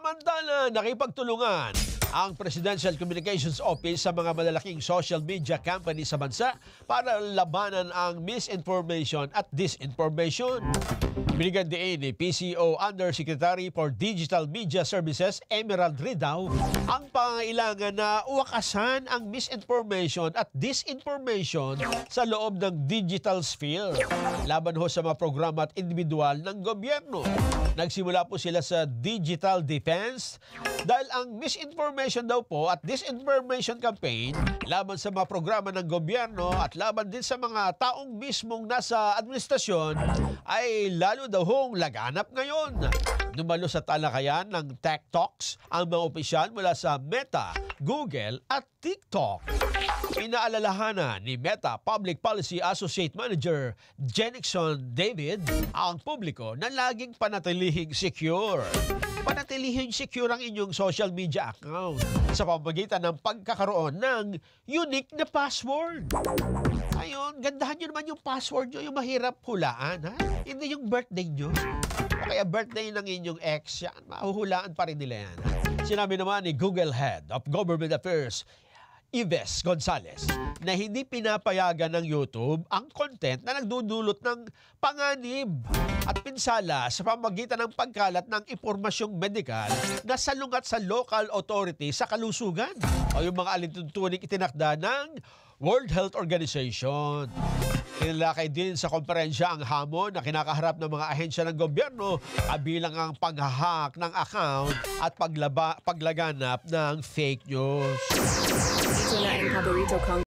Samantala, nakipagtulungan ang Presidential Communications Office sa mga malalaking social media company sa bansa para labanan ang misinformation at disinformation. Binigyan din ni PCO Undersecretary for Digital Media Services Emerald Ridao ang pangailangan na wakasan ang misinformation at disinformation sa loob ng digital sphere laban ho sa mga programa at individual ng gobyerno. Nagsimula po sila sa digital defense dahil ang misinformation daw po at disinformation campaign laban sa mga programa ng gobyerno at laban din sa mga taong mismong nasa administrasyon ay lalo daw hong laganap ngayon. Dumalo sa talakayan ng Tech Talks ang mga opisyal mula sa Meta, Google at TikTok. Inaalalahanan ni Meta Public Policy Associate Manager Jenixon David ang publiko na laging panatilihing secure. Panatilihing secure ang inyong social media account sa pamamagitan ng pagkakaroon ng unique na password. Ayun, gandahan nyo naman yung password nyo, yung mahirap hulaan, ha? Hindi yung birthday nyo. O kaya birthday ng inyong ex, yan, mahuhulaan pa rin nila yan. Sinabi naman ni Google Head of Government Affairs, Yves Gonzalez, na hindi pinapayagan ng YouTube ang content na nagdudulot ng panganib at pinsala sa pamamagitan ng pagkalat ng impormasyong medikal na salungat sa local authority sa kalusugan o yung mga alintuntuning itinakda ng World Health Organization. Inilakay din sa komperensya ang hamon na kinakaharap ng mga ahensya ng gobyerno kabilang ang paghahack ng account at paglaganap ng fake news.